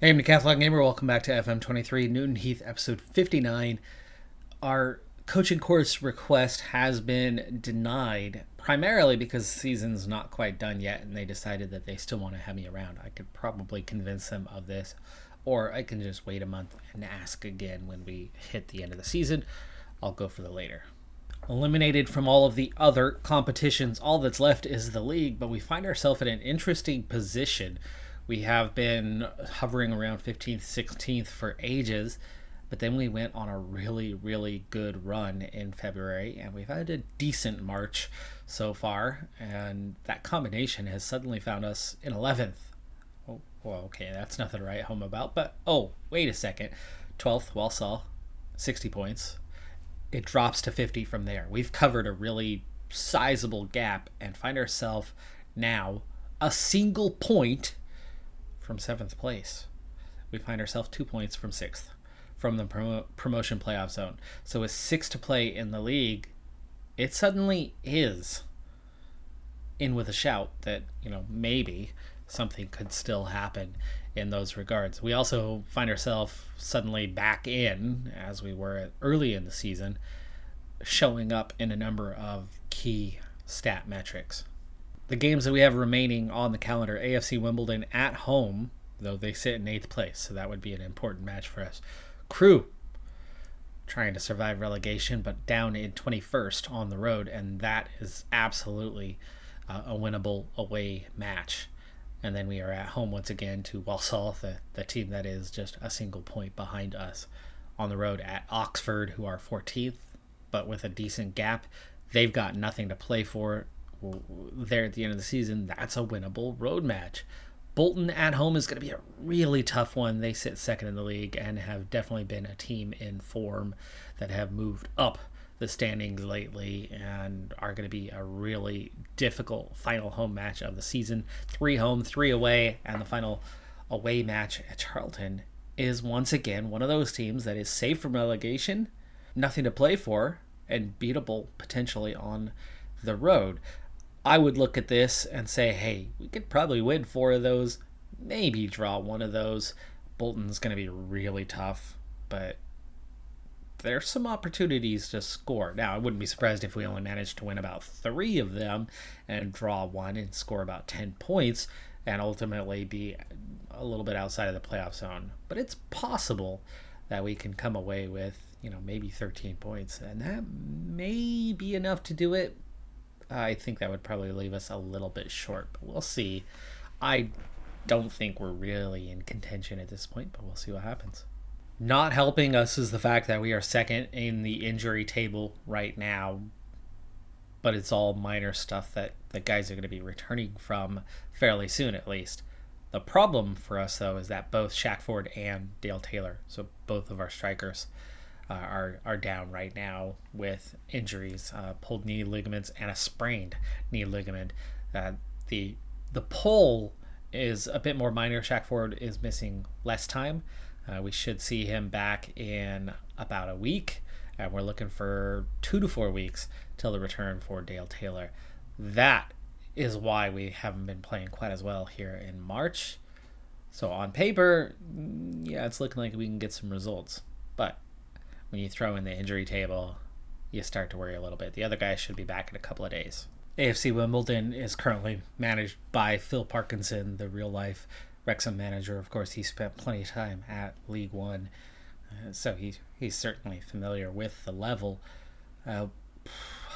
Hey, I'm Decathlon Gamer. Welcome back to FM23 Newton Heath, episode 59. Our coaching course request has been denied, primarily because the season's not quite done yet, and they decided that they still want to have me around. I could probably convince them of this, or I can just wait a month and ask again when we hit the end of the season. I'll go for the later. Eliminated from all of the other competitions, all that's left is the league, but we find ourselves in an interesting position. We have been hovering around 15th, 16th for ages, but then we went on a really, really good run in February, and we've had a decent March so far, and that combination has suddenly found us in 11th. Oh, well, okay, that's nothing to write home about, but oh, wait a second. 12th, Walsall, 60 points. It drops to 50 from there. We've covered a really sizable gap and find ourselves now a single point from 7th place. We find ourselves 2 points from 6th from the promotion playoff zone. So with 6 to play in the league, it suddenly is in with a shout that, maybe something could still happen in those regards. We also find ourselves suddenly back in, as we were early in the season, showing up in a number of key stat metrics. The games that we have remaining on the calendar: AFC Wimbledon at home, though they sit in 8th place, so that would be an important match for us. Crew, trying to survive relegation, but down in 21st on the road, and that is absolutely a winnable away match. And then we are at home once again to Walsall, the team that is just a single point behind us. On the road at Oxford, who are 14th, but with a decent gap. They've got nothing to play for there at the end of the season. That's a winnable road match. Bolton at home is going to be a really tough one. They sit second in the league and have definitely been a team in form that have moved up the standings lately and are going to be a really difficult final home match of the season. 3 home, 3 away, and the final away match at Charlton is once again one of those teams that is safe from relegation, nothing to play for, and beatable potentially on the road. I would look at this and say, hey, we could probably win 4 of those, maybe draw 1 of those. Bolton's going to be really tough, but there's some opportunities to score. Now, I wouldn't be surprised if we only managed to win about 3 of them and draw 1 and score about 10 points and ultimately be a little bit outside of the playoff zone. But it's possible that we can come away with, maybe 13 points, and that may be enough to do it. I think that would probably leave us a little bit short, but we'll see. I don't think we're really in contention at this point, but we'll see what happens. Not helping us is the fact that we are second in the injury table right now, but it's all minor stuff that the guys are going to be returning from fairly soon, at least. The problem for us, though, is that both Shackford and Dale Taylor, so both of our strikers, are down right now with injuries, pulled knee ligaments and a sprained knee ligament. The pull is a bit more minor. Shackford is missing less time. We should see him back in about a week, and we're looking for 2 to 4 weeks till the return for Dale Taylor. That is why we haven't been playing quite as well here in March. So on paper, yeah, it's looking like we can get some results, but when you throw in the injury table, you start to worry a little bit. The other guy should be back in a couple of days. AFC Wimbledon is currently managed by Phil Parkinson, the real-life Wrexham manager. Of course, he spent plenty of time at League One, so he's certainly familiar with the level.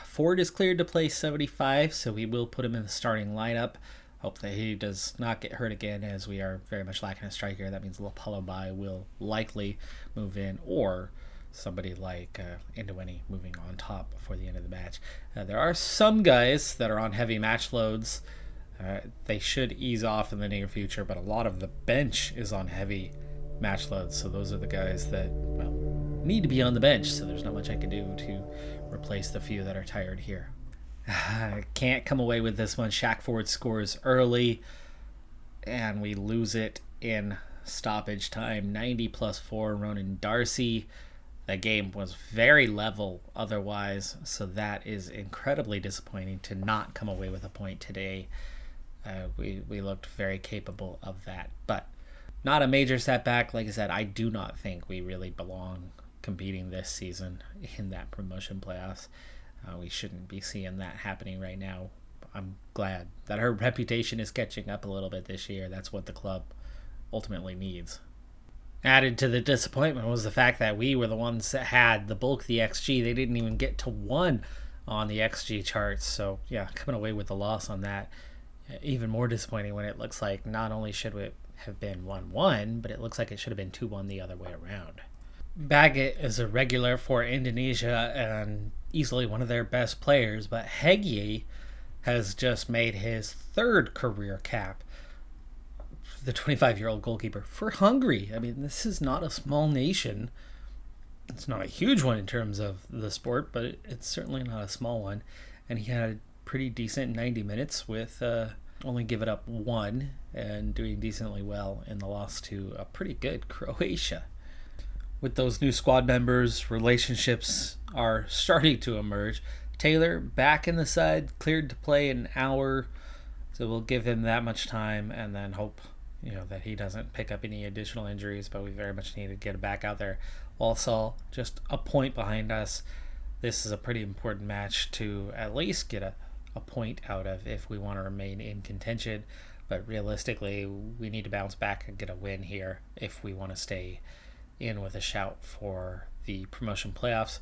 Ford is cleared to play 75, so we will put him in the starting lineup. Hope that he does not get hurt again, as we are very much lacking a striker. That means Lopalobai will likely move in, or somebody like Indewini moving on top before the end of the match. There are some guys that are on heavy match loads. They should ease off in the near future, but a lot of the bench is on heavy match loads, so those are the guys that, need to be on the bench, so there's not much I can do to replace the few that are tired here. Can't come away with this one. Shackford scores early, and we lose it in stoppage time. 90+4, Ronan Darcy. That game was very level otherwise, so that is incredibly disappointing to not come away with a point today. We looked very capable of that. But Not a major setback. Like I said, I do not think we really belong competing this season in that promotion playoffs. We shouldn't be seeing that happening right now. I'm glad that our reputation is catching up a little bit this year. That's what the club ultimately needs. Added to the disappointment was the fact that we were the ones that had the bulk of the XG. They didn't even get to 1 on the XG charts. So, yeah, coming away with the loss on that. Even more disappointing when it looks like not only should it have been 1-1, but it looks like it should have been 2-1 the other way around. Baggett is a regular for Indonesia and easily one of their best players, but Heath has just made his 3rd career cap, the 25-year-old goalkeeper, for Hungary. I mean, this is not a small nation. It's not a huge one in terms of the sport, but it's certainly not a small one. And he had a pretty decent 90 minutes with only giving up 1 and doing decently well in the loss to a pretty good Croatia. With those new squad members, relationships are starting to emerge. Taylor back in the side, cleared to play an hour, so we'll give him that much time and then hope that he doesn't pick up any additional injuries, but we very much need to get him back out there. Walsall just a point behind us. This is a pretty important match to at least get a point out of if we want to remain in contention, but realistically we need to bounce back and get a win here if we want to stay in with a shout for the promotion playoffs.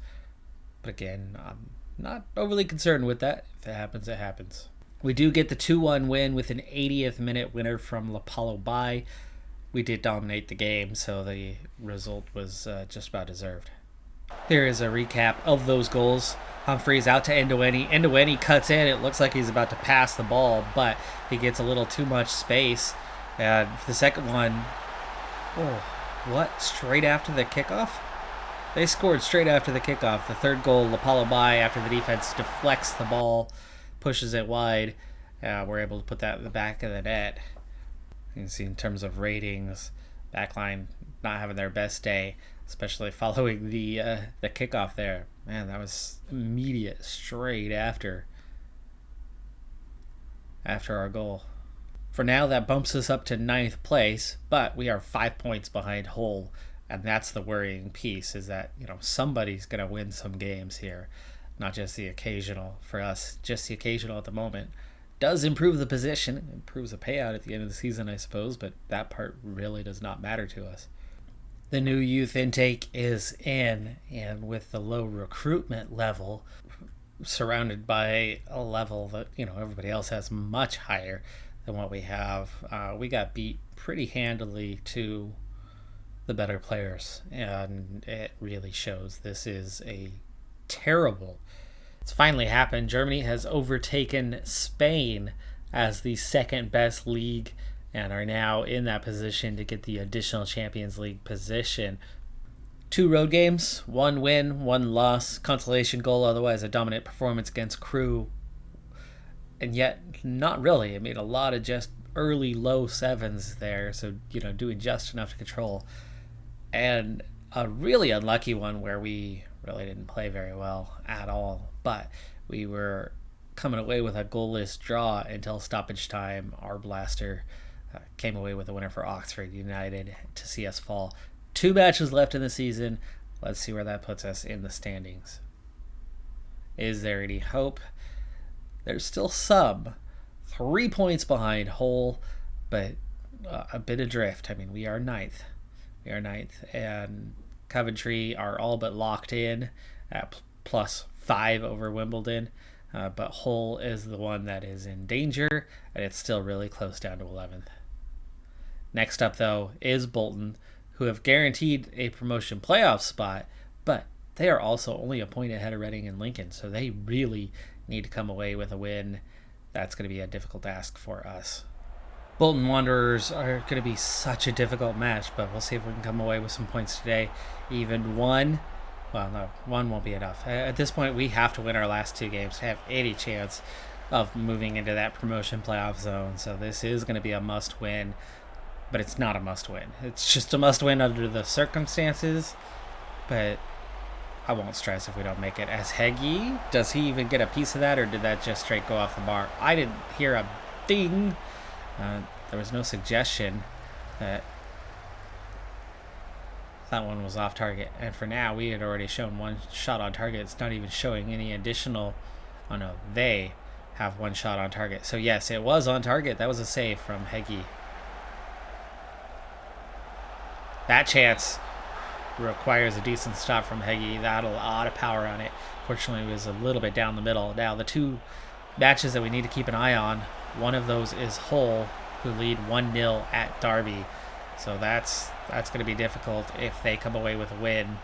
But again, I'm not overly concerned with that. If it happens, it happens. We do get the 2-1 win with an 80th minute winner from Lapalo Bai. We did dominate the game, so the result was just about deserved. Here is a recap of those goals. Humphreys out to Ndoweni. Ndoweni cuts in. It looks like he's about to pass the ball, but he gets a little too much space. And the second one, straight after the kickoff? They scored straight after the kickoff. The third goal, Lapalo Bai, after the defense deflects the ball, pushes it wide. We're able to put that in the back of the net. You can see in terms of ratings, backline not having their best day, especially following the kickoff there. Man, that was immediate, straight after our goal. For now, that bumps us up to 9th place, but we are 5 points behind Hull, and that's the worrying piece, is that somebody's going to win some games here, not just the occasional. For us, just the occasional at the moment does improve the position, it improves the payout at the end of the season, I suppose, but that part really does not matter to us. The new youth intake is in, and with the low recruitment level, surrounded by a level that everybody else has much higher than what we have, we got beat pretty handily to the better players, and it really shows. This is a terrible. It's finally happened. Germany has overtaken Spain as the 2nd best league and are now in that position to get the additional Champions League position. 2 road games, 1 win, 1 loss, consolation goal, otherwise a dominant performance against Crew. And yet, not really. I mean, a lot of just early low 7s there, so, doing just enough to control. And a really unlucky one where we really didn't play very well at all, but we were coming away with a goalless draw until stoppage time. Our blaster came away with a winner for Oxford United to see us fall. 2 matches left in the season. Let's see where that puts us in the standings. Is there any hope? There's still some. 3 points behind Hull, but a bit adrift. I mean, we are 9th. And Coventry are all but locked in at +5 over Wimbledon. But Hull is the one that is in danger, and it's still really close down to 11th. Next up, though, is Bolton, who have guaranteed a promotion playoff spot, but they are also only a point ahead of Reading and Lincoln, so they really need to come away with a win. That's going to be a difficult task for us. Bolton Wanderers are going to be such a difficult match, but we'll see if we can come away with some points today. Even 1. Well, no, 1 won't be enough. At this point, we have to win our last 2 games to have any chance of moving into that promotion playoff zone. So this is going to be a must-win, but it's not a must-win. It's just a must-win under the circumstances, but I won't stress if we don't make it. As Heath, does he even get a piece of that, or did that just straight go off the bar? I didn't hear a ding. There was no suggestion that That one was off target. And for now, we had already shown one shot on target. It's not even showing any additional... Oh no, they have one shot on target. So yes, it was on target. That was a save from Heath. That chance requires a decent stop from Heath. That had a lot of power on it. Fortunately, it was a little bit down the middle. Now, the two matches that we need to keep an eye on, one of those is Hull, who lead 1-0 at Derby. So that's going to be difficult if they come away with a win.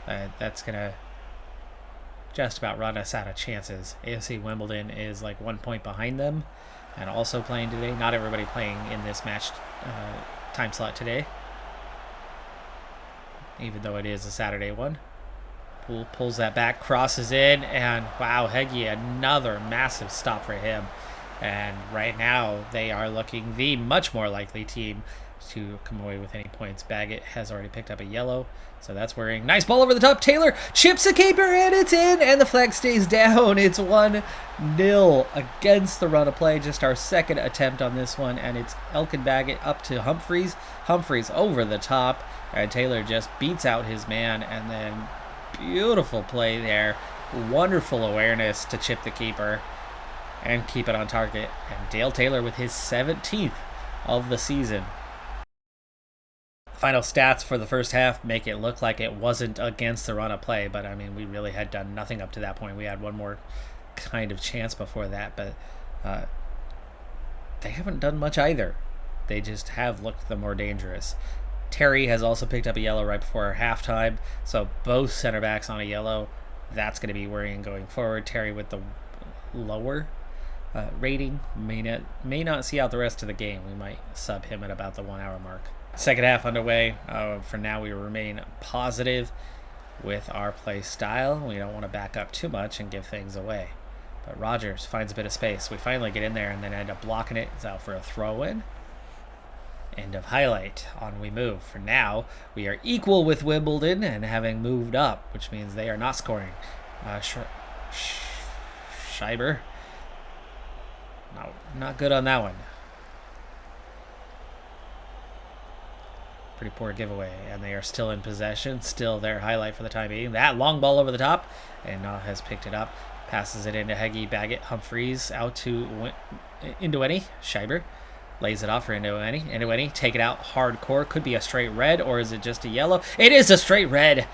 That's going to just about run us out of chances. AFC Wimbledon is like 1 point behind them and also playing today. Not everybody playing in this match time slot today, even though it is a Saturday one. Poole pulls that back, crosses in, and wow, Heath, another massive stop for him. And right now, they are looking the much more likely team to come away with any points. Baggett has already picked up a yellow, so that's worrying. Nice ball over the top. Taylor chips a keeper, and it's in, and the flag stays down. It's 1-0 against the run of play. Just our second attempt on this one, and it's Elkin Baggett up to Humphreys. Humphreys over the top, and Taylor just beats out his man, and then beautiful play there. Wonderful awareness to chip the keeper and keep it on target. And Dale Taylor with his 17th of the season. Final stats for the first half make it look like it wasn't against the run of play, but I mean, we really had done nothing up to that point. We had one more kind of chance before that, but they haven't done much either. They just have looked the more dangerous. Terry has also picked up a yellow right before halftime, so both center backs on a yellow. That's going to be worrying going forward. Terry with the lower rating may not see out the rest of the game. We might sub him at about the 1 hour mark. Second half underway. For now, we remain positive with our play style. We don't want to back up too much and give things away. But Rogers finds a bit of space. We finally get in there and then end up blocking it. It's out for a throw-in. End of highlight. On we move. For now, we are equal with Wimbledon and having moved up, which means they are not scoring. Schreiber. No, not good on that one. Pretty poor giveaway, and they are still in possession. Still their highlight for the time being. That long ball over the top, and has picked it up. Passes it into Heath, Baggett, Humphreys, out to Indoweni. Schreiber lays it off for Indoweni. Indoweni, take it out, hardcore. Could be a straight red, or is it just a yellow? It is a straight red.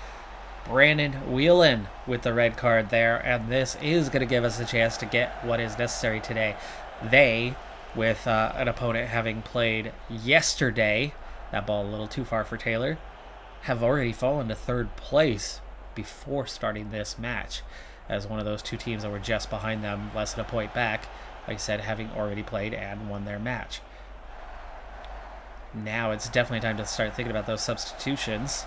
Brandon Whelan with the red card there, and this is going to give us a chance to get what is necessary today. They, with an opponent having played yesterday, that ball a little too far for Taylor, have already fallen to third place before starting this match, as one of those two teams that were just behind them, less than a point back, like I said, having already played and won their match. Now it's definitely time to start thinking about those substitutions.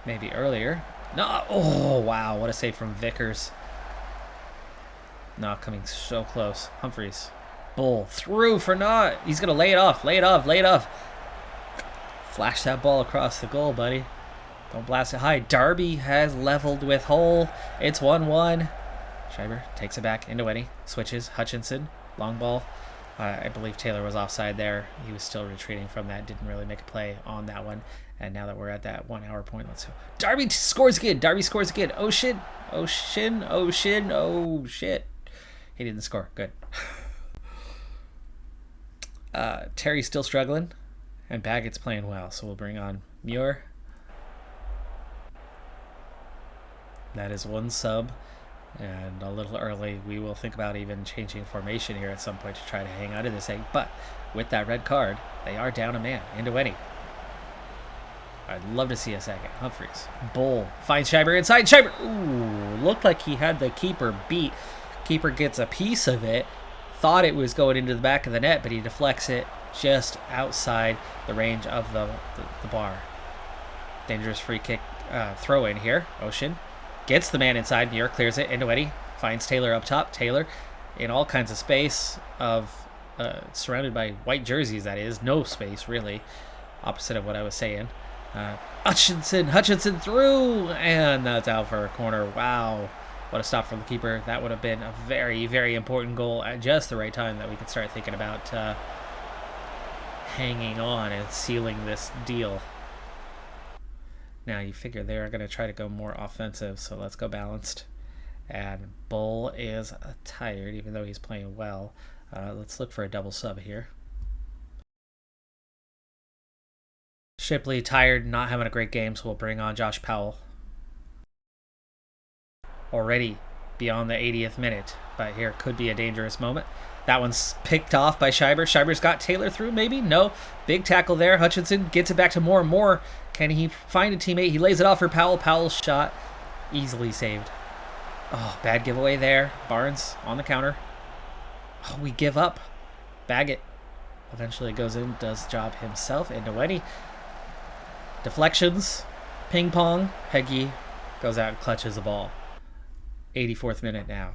Maybe earlier. No! Oh, wow. What a save from Vickers. Not coming so close. Humphreys. Bull through for Knott. He's going to lay it off. Lay it off. Lay it off. Flash that ball across the goal, buddy. Don't blast it high. Derby has leveled with Hull. It's 1-1. Schreiber takes it back into Eddie. Switches. Hutchinson. Long ball. I believe Taylor was offside there. He was still retreating from that. Didn't really make a play on that one. And now that we're at that 1 hour point, let's go. Derby scores again. Derby scores again. Oh, shit. Oh, shit. Oh, shit. Oh, shit. He didn't score. Good. Terry's still struggling. And Baggett's playing well. So we'll bring on Muir. That is one sub. And a little early, we will think about even changing formation here at some point to try to hang on to this thing. But with that red card, they are down a man. Into Eddie. I'd love to see a second. Humphreys. Bull finds Schreiber inside. Schreiber! Ooh, looked like he had the keeper beat. Keeper gets a piece of it. Thought it was going into the back of the net, but he deflects it just outside the range of the bar. Dangerous free kick throw in here. Ocean. Gets the man inside. New York clears it. Into Eddie. Finds Taylor up top. Taylor in all kinds of space. Surrounded by white jerseys, that is. No space, really. Opposite of what I was saying. Hutchinson through. And that's out for a corner. Wow. What a stop from the keeper. That would have been a very, very important goal at just the right time that we could start thinking about hanging on and sealing this deal. Now you figure they're going to try to go more offensive, so let's go balanced. And Bull is tired, even though he's playing well. Let's look for a double sub here. Shipley tired, not having a great game, so we'll bring on Josh Powell. Already beyond the 80th minute, but here could be a dangerous moment. That one's picked off by Schreiber. Schreiber's got Taylor through, maybe? No. Big tackle there. Hutchinson gets it back to Moore. Moore, can he find a teammate? He lays it off for Powell. Powell's shot easily saved. Oh, bad giveaway there. Barnes on the counter. Oh, we give up. Baggett eventually goes in, does job himself. And Noweni. Deflections. Ping pong. Heggie goes out and clutches the ball. 84th minute now.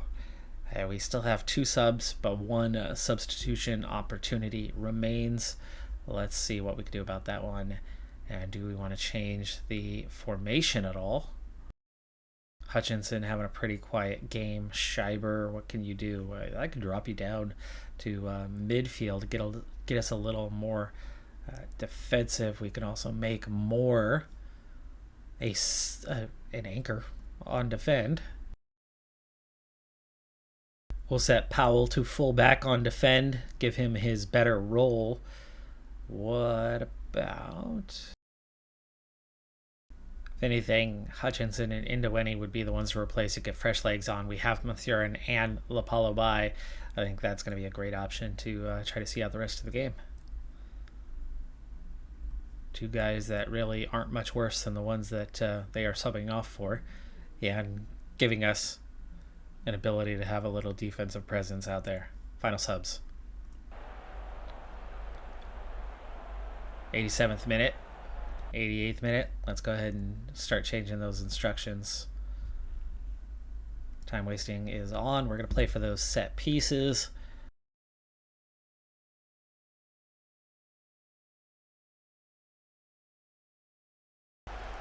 We still have 2 subs, but 1 substitution opportunity remains. Let's see what we can do about that one. And do we want to change the formation at all? Hutchinson having a pretty quiet game. Schreiber, what can you do? I can drop you down to midfield, get us a little more defensive. We can also make Moore an anchor on defend. We'll set Powell to full back on defend, give him his better role. What about... If anything, Hutchinson and Indoweni would be the ones to replace to get fresh legs on. We have Mathurin and Lapalo by. I think that's going to be a great option to try to see out the rest of the game. 2 guys that really aren't much worse than the ones that they are subbing off for. Yeah, and giving us an ability to have a little defensive presence out there. Final subs. 87th minute. 88th minute. Let's go ahead and start changing those instructions. Time wasting is on. We're going to play for those set pieces.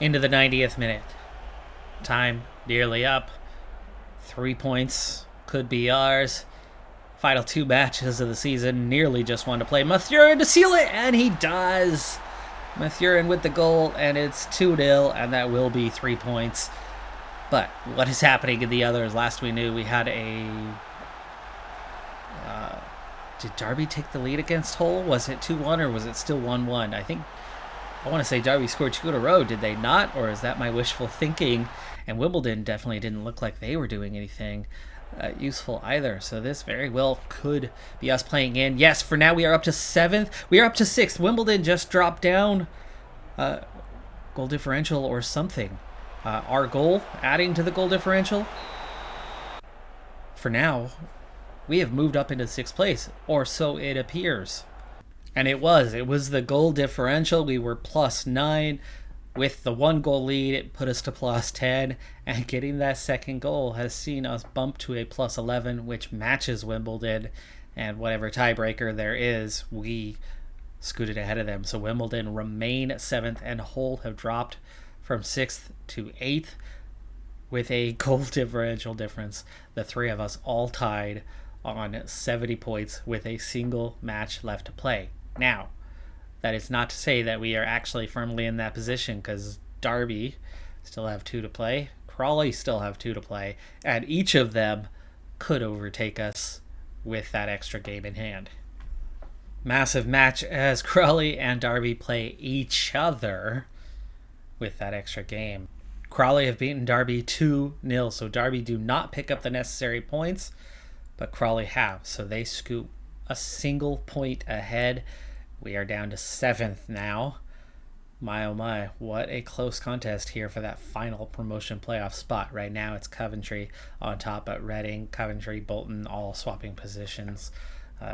Into the 90th minute. Time nearly up. 3 points could be ours. Final 2 matches of the season. Nearly just one to play. Mathurin to seal it, and he does. Mathurin with the goal, and it's 2-0, and that will be 3 points. But what is happening in the others? Last we knew, we had a... did Derby take the lead against Hull? Was it 2-1, or was it still 1-1? I want to say Derby scored 2 in a row. Did they not? Or is that my wishful thinking? And Wimbledon definitely didn't look like they were doing anything useful either. So this very well could be us playing in. Yes, for now we are up to 7th. We are up to 6th. Wimbledon just dropped down goal differential or something. Our goal adding to the goal differential. For now, we have moved up into 6th place, or so it appears. And it was the goal differential. We were +9. With the 1 goal lead, it put us to +10, and getting that second goal has seen us bump to a +11, which matches Wimbledon, and whatever tiebreaker there is, we scooted ahead of them. So Wimbledon remain 7th, and Hull have dropped from 6th to 8th with a goal differential difference. The 3 of us all tied on 70 points with a single match left to play. Now, that is not to say that we are actually firmly in that position, because Derby still have 2 to play, Crawley still have 2 to play, and each of them could overtake us with that extra game in hand. Massive match as Crawley and Derby play each other with that extra game. Crawley have beaten Derby 2-0, so Derby do not pick up the necessary points, but Crawley have, so they scoop a single point ahead. We are down to 7th now. My oh my, what a close contest here for that final promotion playoff spot. Right now it's Coventry on top, but Reading, Coventry, Bolton all swapping positions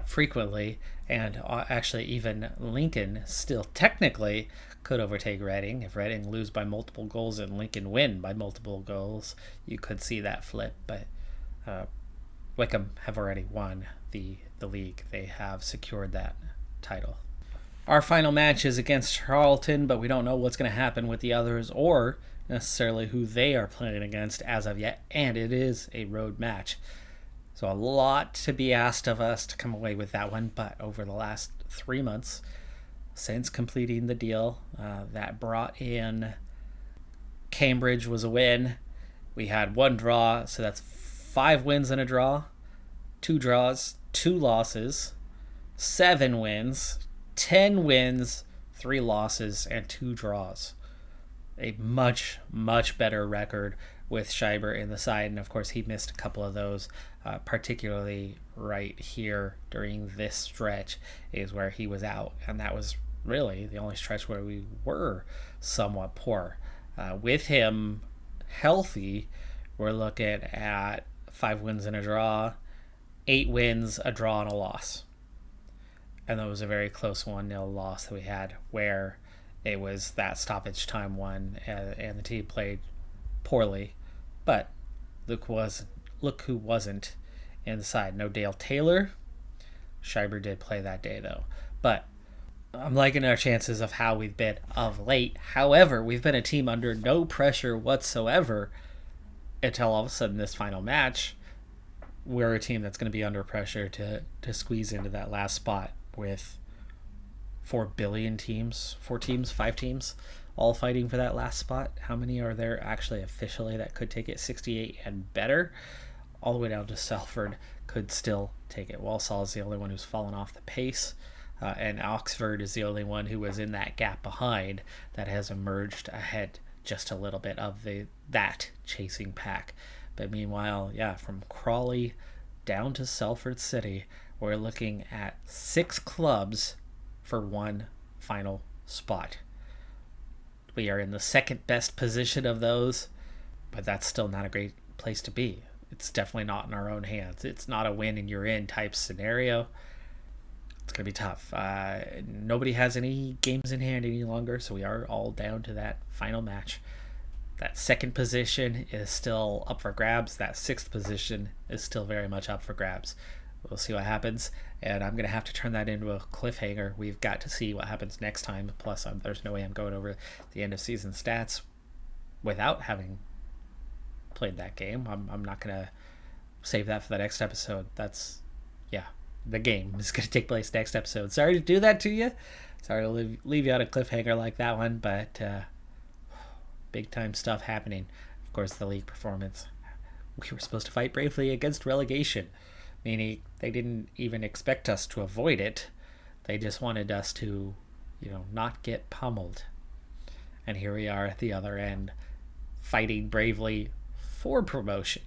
frequently, and actually even Lincoln still technically could overtake Reading. If Reading lose by multiple goals and Lincoln win by multiple goals, you could see that flip, but Wickham have already won the league. They have secured that title. Our final match is against Charlton, but we don't know what's going to happen with the others or necessarily who they are playing against as of yet, and it is a road match. So a lot to be asked of us to come away with that one, but over the last 3 months, since completing the deal that brought in Cambridge was a win. We had 1 draw, so that's 5 wins and a draw, 2 draws, 2 losses, 7 wins, 10 wins, 3 losses, and 2 draws. A much, much better record with Schreiber in the side, and of course he missed a couple of those, particularly right here during this stretch is where he was out, and that was really the only stretch where we were somewhat poor. With him healthy, we're looking at 5 wins and a draw, 8 wins, a draw, and a loss. And that was a very close 1-0 loss that we had where it was that stoppage time one, and the team played poorly. But look who wasn't inside. No Dale Taylor. Schreiber did play that day, though. But I'm liking our chances of how we've been of late. However, we've been a team under no pressure whatsoever until all of a sudden this final match, we're a team that's going to be under pressure to squeeze into that last spot with 4 billion teams, 5 teams, all fighting for that last spot. How many are there actually officially that could take it? 68 and better. All the way down to Salford could still take it. Walsall is the only one who's fallen off the pace. And Oxford is the only one who was in that gap behind that has emerged ahead just a little bit of that chasing pack. But meanwhile, from Crawley down to Salford City, we're looking at 6 clubs for 1 final spot. We are in the second best position of those, but that's still not a great place to be. It's definitely not in our own hands. It's not a win and you're in type scenario. It's going to be tough. Nobody has any games in hand any longer, so we are all down to that final match. That second position is still up for grabs. That 6th position is still very much up for grabs. We'll see what happens, and I'm going to have to turn that into a cliffhanger. We've got to see what happens next time. Plus, there's no way I'm going over the end-of-season stats without having played that game. I'm not going to save that for the next episode. The game is going to take place next episode. Sorry to do that to you. Sorry to leave you on a cliffhanger like that one, but big-time stuff happening. Of course, the league performance. We were supposed to fight bravely against relegation, meaning they didn't even expect us to avoid it. They just wanted us to, not get pummeled. And here we are at the other end, fighting bravely for promotion.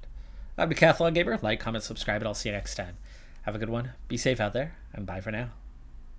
I'm Decathlon Gamer. Like, comment, subscribe, and I'll see you next time. Have a good one. Be safe out there, and bye for now.